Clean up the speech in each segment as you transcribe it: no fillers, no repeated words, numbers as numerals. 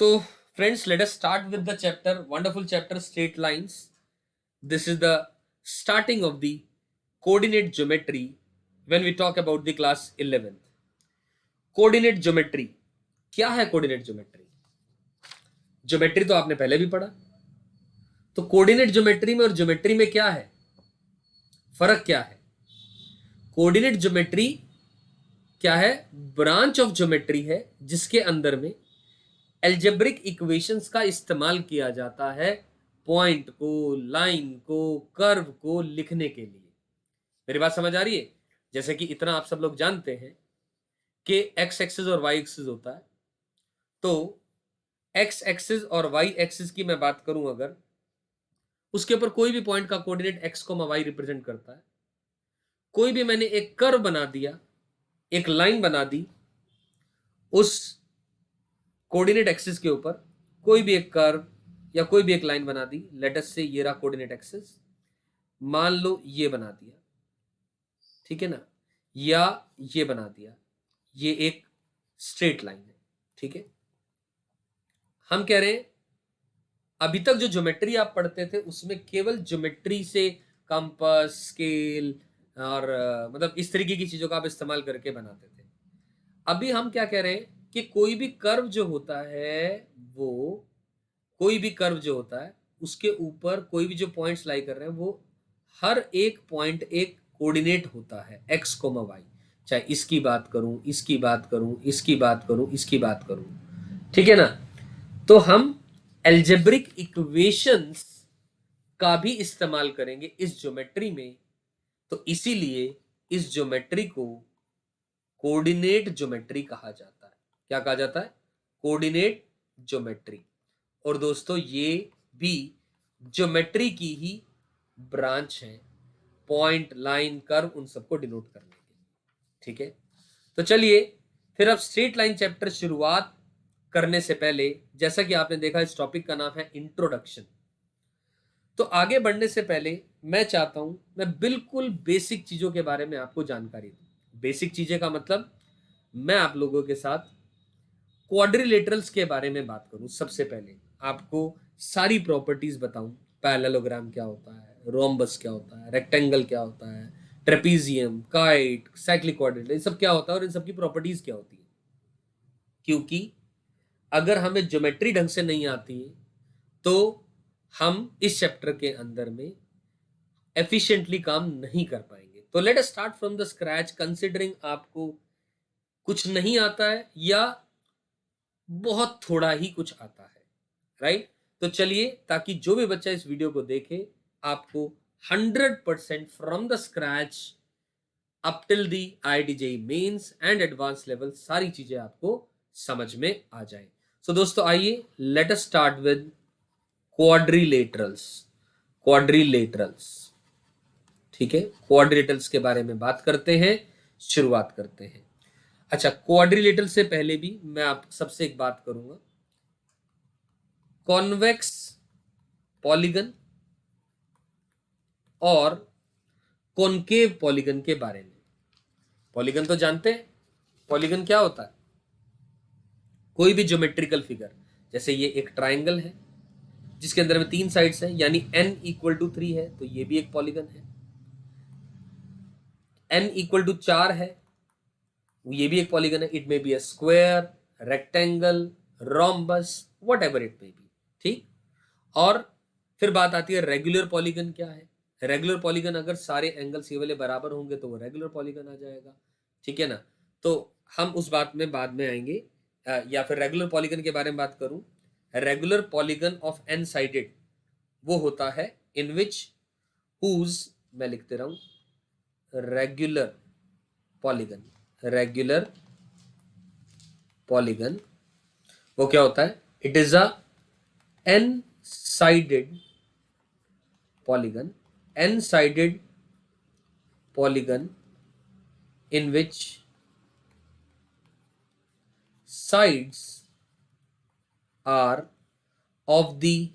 So, friends, let us start with the chapter, wonderful chapter, straight lines. This is the starting of the coordinate geometry when we talk about the class 11th. Coordinate geometry क्या है? Coordinate geometry geometry तो आपने पहले भी पढ़ा। तो coordinate geometry में और ज्योमेट्री में क्या है फर्क? क्या है कोऑर्डिनेट ज्योमेट्री? क्या है? ब्रांच ऑफ ज्योमेट्री है जिसके अंदर में एल्जेब्रिक इक्वेशंस का इस्तेमाल किया जाता है पॉइंट को, लाइन को, कर्व को लिखने के लिए। मेरी बात समझ आ रही है? जैसे कि इतना आप सब लोग जानते हैं कि एक्स एक्सिस और वाई एक्सिस होता है। तो एक्स एक्सिस और वाई एक्सिस की मैं बात करूं, अगर उसके ऊपर कोई भी पॉइंट का कोऑर्डिनेट एक्स को वाई रिप्रेजेंट करता है। कोई भी मैंने एक कर्व बना दिया, एक लाइन बना दी उस कोऑर्डिनेट एक्सिस के ऊपर, कोई भी एक कर्व या कोई भी एक लाइन बना दी। लेट अस से ये रहा कोऑर्डिनेट एक्सिस, मान लो ये बना दिया, ठीक है ना, या ये बना दिया, ये एक स्ट्रेट लाइन है, ठीक है। हम कह रहे हैं अभी तक जो ज्योमेट्री आप पढ़ते थे उसमें केवल ज्योमेट्री से कंपास, स्केल और मतलब इस तरीके की चीजों का आप इस्तेमाल करके बनाते थे। अभी हम क्या कह रहे हैं कि कोई भी कर्व जो होता है, वो कोई भी कर्व जो होता है उसके ऊपर कोई भी जो पॉइंट्स लाई कर रहे हैं, वो हर एक पॉइंट एक कोऑर्डिनेट होता है एक्स कोमा वाई। चाहे इसकी बात करूं, इसकी बात करूं, इसकी बात करूं, इसकी बात करूं, ठीक है ना। तो हम एल्जेब्रिक इक्वेशंस का भी इस्तेमाल करेंगे इस ज्योमेट्री में। तो इसीलिए इस ज्योमेट्री को कोऑर्डिनेट ज्योमेट्री कहा जाता है। क्या कहा जाता है? Coordinate geometry. और दोस्तों ये भी ज्योमेट्री की ही ब्रांच है, पॉइंट, लाइन, कर्व उन सबको डिनोट करने के लिए, ठीक है। तो चलिए फिर अब स्ट्रेट लाइन चैप्टर शुरुआत करने से पहले, जैसा कि आपने देखा इस टॉपिक का नाम है इंट्रोडक्शन। तो आगे बढ़ने से पहले मैं चाहता हूं मैं बिल्कुल बेसिक चीजों के बारे में आपको जानकारी दूं। बेसिक चीजें का मतलब मैं आप लोगों के साथ क्वाड्रिलेटरल्स के बारे में बात करूं। सबसे पहले आपको सारी प्रॉपर्टीज बताऊं। पैरेललोग्राम क्या होता है, रोम्बस क्या होता है, रेक्टेंगल क्या होता है, ट्रेपीजियम, काइट, साइक्लिक क्वाड्रिलेटरल, ये सब क्या होता है और इन सब की प्रॉपर्टीज क्या होती है। क्योंकि अगर हमें ज्योमेट्री ढंग से नहीं आती है तो हम इस चैप्टर के अंदर में एफिशिएंटली काम नहीं कर पाएंगे। तो let us start from the scratch, considering आपको कुछ नहीं आता है या बहुत थोड़ा ही कुछ आता है, राइट। तो चलिए, ताकि जो भी बच्चा इस वीडियो को देखे आपको 100% from the scratch up till the IIT mains and advance level सारी चीजें आपको समझ में आ जाए। सो दोस्तों आइए let us start with quadrilaterals. Quadrilaterals, ठीक है, क्वाड्रिलेटरल्स के बारे में बात करते हैं, शुरुआत करते हैं। अच्छा, क्वाड्रिलेटरल से पहले भी मैं आप सबसे एक बात करूंगा, कॉन्वेक्स पॉलीगन और कॉनकेव पॉलीगन के बारे में। पॉलीगन तो जानते हैं, पॉलीगन क्या होता है? कोई भी ज्योमेट्रिकल फिगर, जैसे ये एक ट्राइंगल है जिसके अंदर में 3 साइड्स हैं, यानी n = 3 है, तो ये भी एक पॉलीगन है। n = 4 है, ये भी एक पॉलीगन है। It may be a square, rectangle, rhombus, what ever it may be, ठीक। और फिर बात आती है रेगुलर पॉलीगन क्या है। रेगुलर पॉलीगन अगर सारे एंगल्स ये वाले बराबर होंगे तो वो रेगुलर पॉलीगन आ जाएगा, ठीक है ना। तो हम उस बात में बाद में आएंगे। या फिर रेगुलर पॉलीगन के बारे में बात करूं, regular polygon of n sided वो होता है इन विच हुज, मैं लिखते रहूं, रेगुलर पॉलीगन, रेगुलर पॉलीगन वो क्या होता है? It is a n sided polygon, n sided polygon in which sides are of the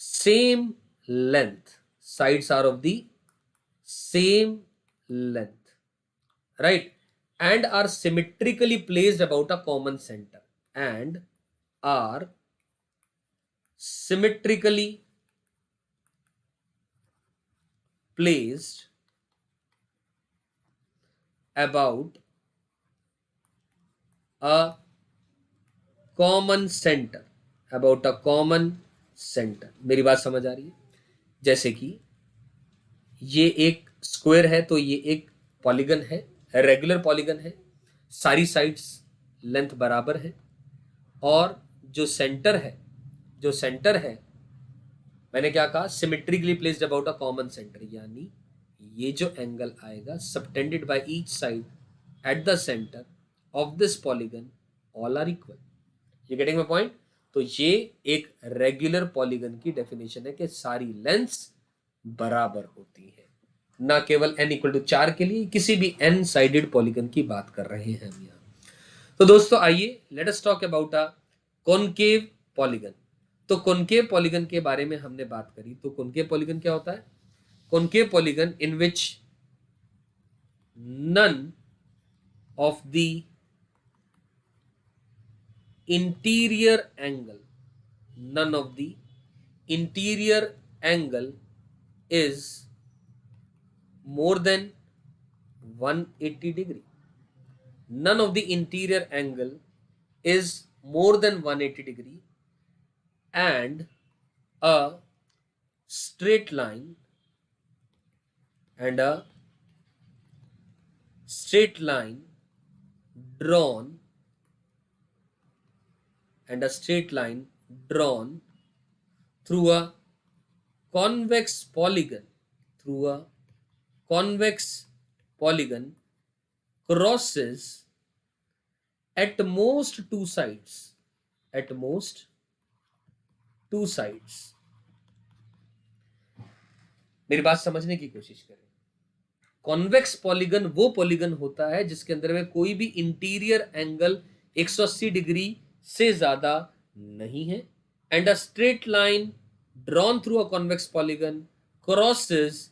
same length, sides are of the same length, right, and are symmetrically placed about a common center. and are symmetrically placed about a common centre, about a common centre. मेरी बात समझ आ रही है? जैसे कि ये एक square है तो ये एक पॉलीगन है, रेगुलर पॉलीगन है, सारी साइड्स लेंथ बराबर है, और जो सेंटर है, जो सेंटर है, मैंने क्या कहा, symmetrically placed about a common centre, यानी ये जो एंगल आएगा subtended by each side at the centre of this polygon all are equal. You getting my point? तो ये एक रेगुलर पॉलीगन की डेफिनेशन है कि सारी लेंथ्स बराबर होती है, ना केवल n इक्वल टू 4 के लिए, किसी भी n साइडेड पॉलीगन की बात कर रहे हैं हम यहाँ। तो दोस्तों आइए let us talk about a concave polygon. तो कॉनकेव पॉलीगन के बारे में हमने बात करी, तो कॉनकेव पॉलीगन क्या होता है? Concave polygon in which none of the interior angle, none of the interior angle is more than 180 degree. None of the interior angle is more than 180 degree, and a straight line and a straight line drawn and a straight line drawn through a convex polygon, through a convex polygon crosses at most two sides, at most two sides। मेरी बात समझने की कोशिश करें। Convex polygon वो polygon होता है जिसके अंदर में कोई भी इंटीरियर एंगल 180 डिग्री से ज्यादा नहीं है, and a straight line drawn through a convex polygon crosses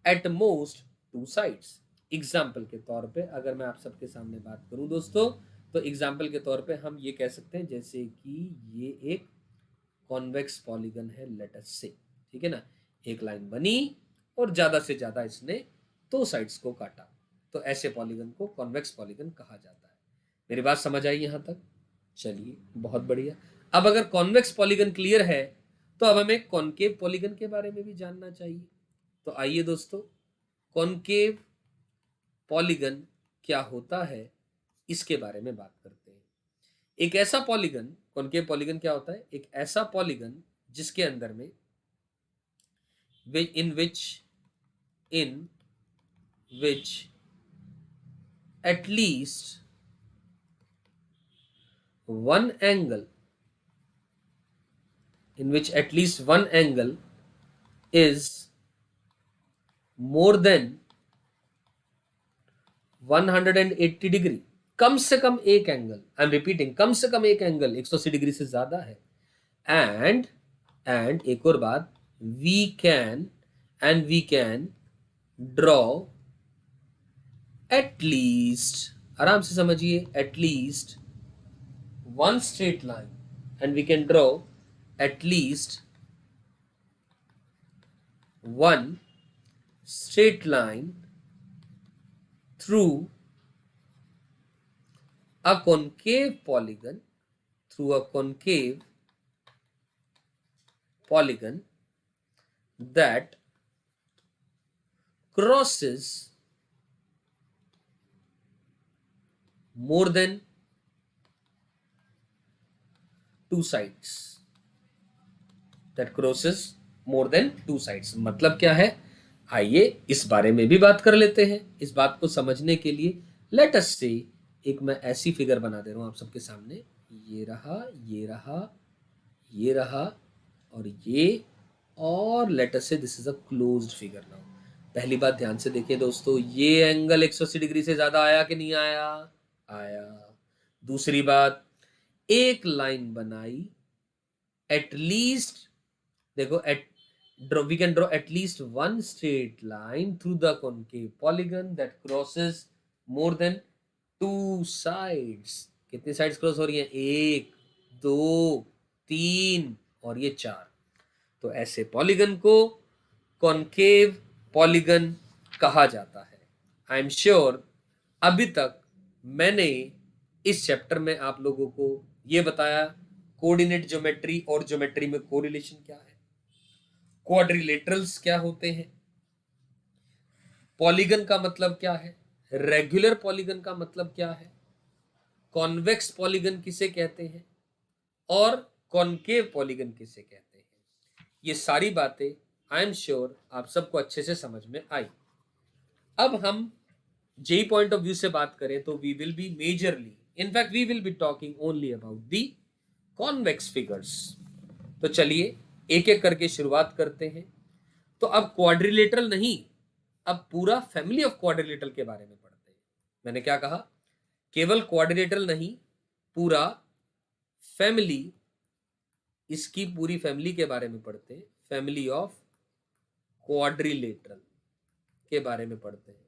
at most two sides. Example के तौर पे अगर मैं आप सबके सामने बात करूं दोस्तों, तो एग्जाम्पल के तौर पे हम ये कह सकते हैं जैसे कि ये एक कॉन्वेक्स पॉलीगन है, लेट अस से, ठीक है ना, एक लाइन बनी और ज्यादा से ज्यादा इसने दो साइड्स को काटा, तो ऐसे पॉलीगन को कॉन्वेक्स पॉलीगन कहा जाता है। मेरी बात समझ आई यहां तक? चलिए बहुत बढ़िया। अब अगर कॉन्वेक्स पॉलीगन क्लियर है तो अब हमें कॉनकेव पॉलीगन के बारे में भी जानना चाहिए। तो आइए दोस्तों, कॉनकेव पॉलीगन क्या होता है इसके बारे में बात करते हैं। एक ऐसा पॉलीगन, कॉनकेव पॉलीगन क्या होता है? एक ऐसा पॉलीगन जिसके अंदर में in which at least one angle, in which at least one angle is more than 180 degree. कम से कम एक एंगल, आई एम रिपीटिंग, कम से कम एक एंगल 180 डिग्री से ज्यादा है। एंड एक और बात, we can draw at least, आराम से समझिए, at least one straight line, and we can draw at least one straight line through a concave polygon, through a concave polygon that crosses more than two sides, that crosses more than two sides। मतलब क्या है, आइए इस बारे में भी बात कर लेते हैं। इस बात को समझने के लिए लेट अस से एक मैं ऐसी फिगर बना दे रहा हूं आप सबके सामने, ये रहा, ये रहा, ये रहा और ये, और लेट अस से this is a closed figure. Now पहली बात ध्यान से देखिए दोस्तों, ये एंगल 180 डिग्री से ज्यादा आया कि नहीं आया? आया। दूसरी बात, एक लाइन बनाई, एट लीस्ट, देखो, eight we can draw at least one straight line through the concave polygon that crosses more than two sides। कितनी साइड्स क्रॉस हो रही हैं? 1 2 3 और ये 4। तो ऐसे पॉलीगन को कॉनकेव पॉलीगन कहा जाता है। आई एम श्योर अभी तक मैंने इस चैप्टर में आप लोगों को ये बताया कोऑर्डिनेट ज्योमेट्री और ज्योमेट्री में कोरिलेशन क्या है, क्वाड्रिलेटरल्स क्या होते हैं, पॉलीगन का मतलब क्या है, रेगुलर पॉलीगन का मतलब क्या है, कॉन्वेक्स पॉलीगन किसे कहते हैं और कॉनकेव पॉलीगन किसे कहते हैं। ये सारी बातें आई एम श्योर आप सबको अच्छे से समझ में आई। अब हम जेई पॉइंट ऑफ व्यू से बात करें तो we will be majorly, in fact we will be talking only about the convex figures. तो चलिए एक एक करके शुरुआत करते हैं। तो अब क्वाड्रिलेटरल नहीं, अब पूरा फैमिली ऑफ क्वाड्रिलेटरल के बारे में पढ़ते हैं। मैंने क्या कहा? केवल क्वाड्रिलेटरल नहीं, पूरा फैमिली, इसकी पूरी फैमिली के बारे में पढ़ते हैं। फैमिली ऑफ क्वाड्रिलेटरल के बारे में पढ़ते हैं।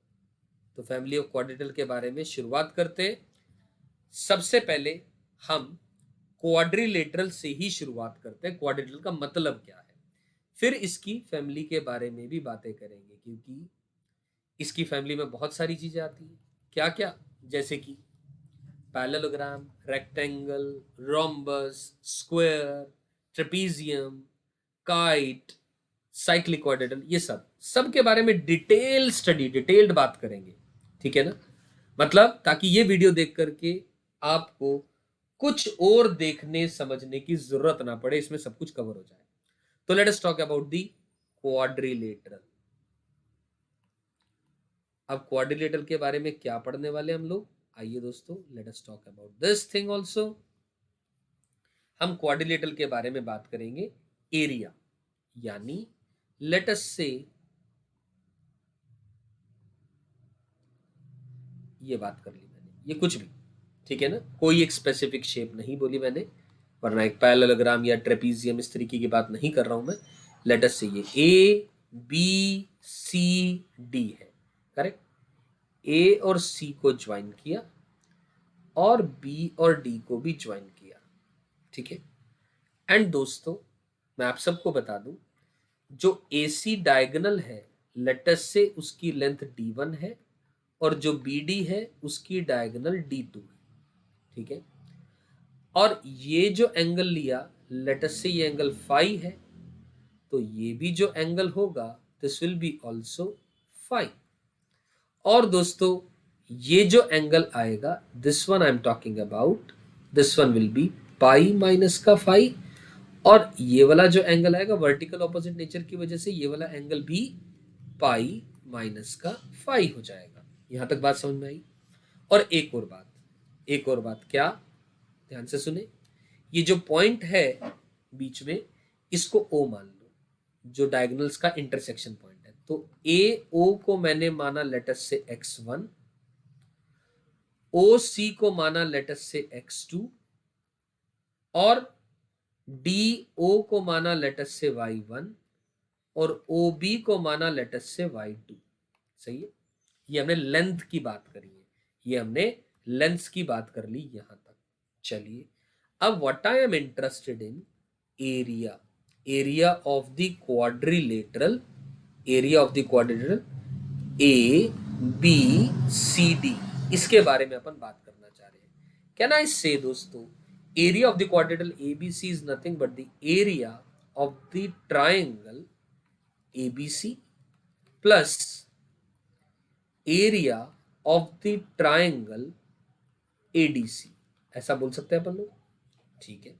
तो फैमिली ऑफ क्वाड्रिलेटरल के बारे में शुरुआत करते हैं। सबसे पहले हम क्वाड्रिलेटरल से ही शुरुआत करते हैं। क्वाड्रिलेटरल का मतलब क्या है, फिर इसकी फैमिली के बारे में भी बातें करेंगे, क्योंकि इसकी फैमिली में बहुत सारी चीजें आती हैं। क्या क्या? जैसे कि parallelogram, rectangle, rhombus, square, trapezium, kite, cyclic quadrilateral, ये सब के बारे में डिटेल्ड बात करेंगे। ठीक है ना? मतलब ताकि ये वीडियो देख करके आपको कुछ और देखने समझने की जरूरत ना पड़े, इसमें सब कुछ कवर हो जाए। तो let us talk about the quadrilateral. अब क्वाड्रिलेटरल के बारे में क्या पढ़ने वाले हम लोग, आइए दोस्तों let us talk about this thing also. हम क्वाड्रिलेटरल के बारे में बात करेंगे एरिया, यानी लेट अस से, ये बात कर ली मैंने, ये कुछ भी, ठीक है ना, कोई एक स्पेसिफिक शेप नहीं बोली मैंने, वरना एक पैरेललोग्राम या ट्रेपीजियम इस तरीके की बात नहीं कर रहा हूं मैं। लेट अस से ये ए बी सी डी है, करेक्ट। ए और सी को ज्वाइन किया और बी और डी को भी ज्वाइन किया, ठीक है। एंड दोस्तों मैं आप सबको बता दूं, जो ए सी डायगोनल है, लेट अस से उसकी लेंथ d1 है और जो बी डी है उसकी डायगोनल d2 है, ठीक है। और ये जो एंगल लिया, लेट अस से ये एंगल फाई है, तो ये भी जो एंगल होगा this will be also phi. और दोस्तों ये जो एंगल आएगा, this one I am talking about, this one will be pi minus का फाई। और ये वाला जो एंगल आएगा वर्टिकल ऑपोजिट नेचर की वजह से ये वाला एंगल भी पाई माइनस का फाई हो जाएगा। यहां तक बात समझ में आई? और एक और बात क्या, ध्यान से सुने, ये जो पॉइंट है बीच में, इसको ओ मान लो, जो डायगोनल्स का इंटरसेक्शन पॉइंट है। तो ए ओ को मैंने माना लेटस से x1, ओ सी को माना लेटस से x2 और डी ओ को माना लेटस से y1 और ओ बी को माना लेटस से y2। सही है? ये हमने लेंथ की बात करी है, ये हमने लेंथ की बात कर ली यहां तक। चलिए अब what I am interested in, area, area of the quadrilateral, area of the quadrilateral A B C D, इसके बारे में अपन बात करना चाह रहे हैं। कैन आई से दोस्तों, area of the quadrilateral ABC is nothing but the area of the triangle ABC plus area of the triangle ADC, ऐसा बोल सकते हैं अपन लोग, ठीक है।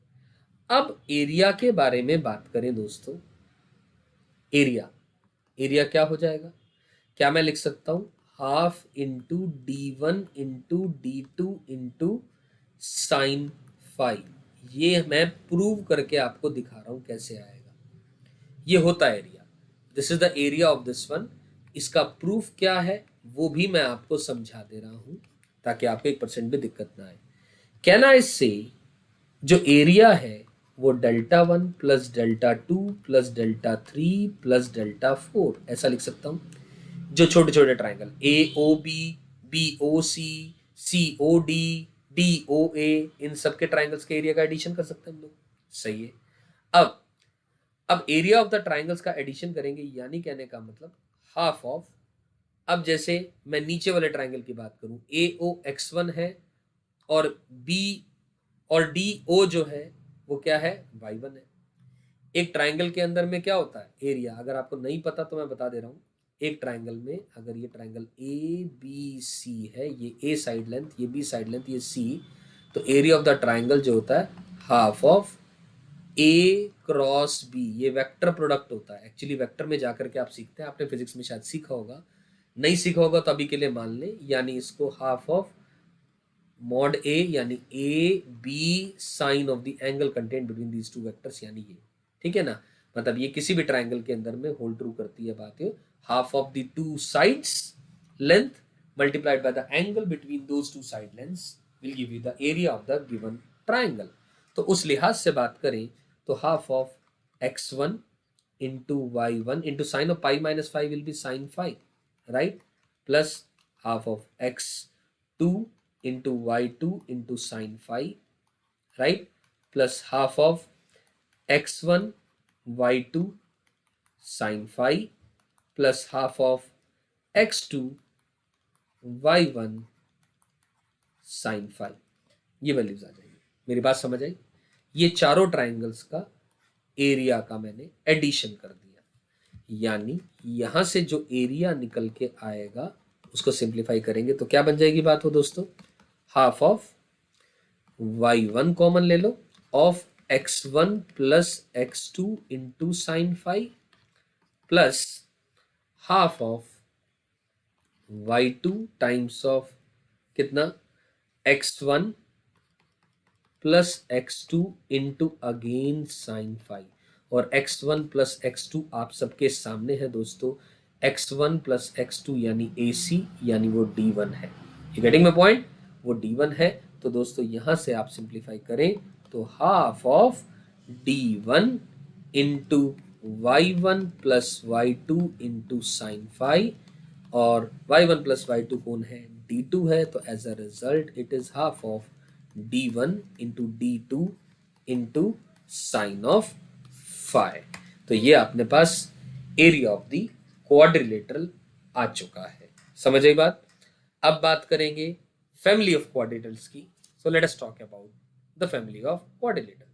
अब एरिया के बारे में बात करें दोस्तों, एरिया, एरिया क्या हो जाएगा? क्या मैं लिख सकता हूं half into d1 into d2 into sine phi. ये मैं प्रूव करके आपको दिखा रहा हूं कैसे आएगा। ये होता है area, this is the area of this one. इसका प्रूफ क्या है वो भी मैं आपको समझा दे रहा हूं ताकि आपको 1% भी दिक्कत ना आए। कैन आई से, जो एरिया है वो Δ1 प्लस Δ2 प्लस Δ3 प्लस Δ4, ऐसा लिख सकता हूं। जो छोटे छोटे triangle A O B, B O C, C O D, DOA, इन सब के ट्राइंगल्स के एरिया का एडिशन कर सकते हैं हम लोग। सही है। अब एरिया ऑफ द ट्राइंगल्स का एडिशन करेंगे, यानी कहने का मतलब हाफ ऑफ, अब जैसे मैं नीचे वाले ट्राइंगल की बात करूं, AOX1 है और B और DO जो है वो क्या है, Y1 है। एक ट्राइंगल के अंदर में क्या होता है, एरिया। अगर आपको नहीं पता तो मैं बता दे रहा हूं, एक ट्राइंगल में अगर ये ट्राइंगल ABC है, ये A साइड लेंथ, ये B साइड लेंथ, ये C, तो एरिया ऑफ द ट्राइंगल जो होता है half of A cross B, ये वेक्टर प्रोडक्ट होता है। एक्चुअली वेक्टर में जाकर के आप सीखते हैं, आपने फिजिक्स में शायद सीखा होगा, नहीं सीखा होगा तो अभी के लिए मान लें, यानी इसको हाफ ऑफ मॉड A, यानी AB sine of the angle contained between these two vectors, यानी ये, ठीक है ना। मतलब ये किसी भी ट्राइंगल के अंदर में होल्ड ट्रू करती है बात, ये half of the two sides length multiplied by the angle between those two side lengths will give you the area of the given triangle. तो उस लिहाज से बात करें तो half of x1 into y1 into sine of pi minus 5 will be sine 5, right? Plus half of x2 into y2 into sine 5, right? Plus half of x1 y2 sine 5 plus half of x2 y1 sine 5, ये values आ जाएगी। मेरी बात समझ आई? ये चारों triangles का area का मैंने एडिशन कर दिया, यानी यहां से जो एरिया निकल के आएगा उसको सिंप्लीफाई करेंगे तो क्या बन जाएगी बात हो दोस्तों, हाफ ऑफ y1 कॉमन ले लो of x1 plus x2 into sine 5 plus half of y2 times of कितना, x1 plus x2 into again sine 5, और x1 प्लस x2 आप सबके सामने है दोस्तों, x1 प्लस x2 यानी AC, यानी वो D1 है। You getting my point? वो D1 है। तो दोस्तों यहां से आप सिंप्लीफाई करें तो half of D1 into y1 plus y2 into sine 5, और y1 प्लस y2 कौन है, D2 है। तो as a result it is half of D1 into D2 into sine of 5। तो ये अपने पास एरिया ऑफ द क्वाड्रिलेटरल आ चुका है। समझ आई बात? अब बात करेंगे फैमिली ऑफ क्वाड्रिलेटरल्स की। So let us talk about the family of quadrilaterals.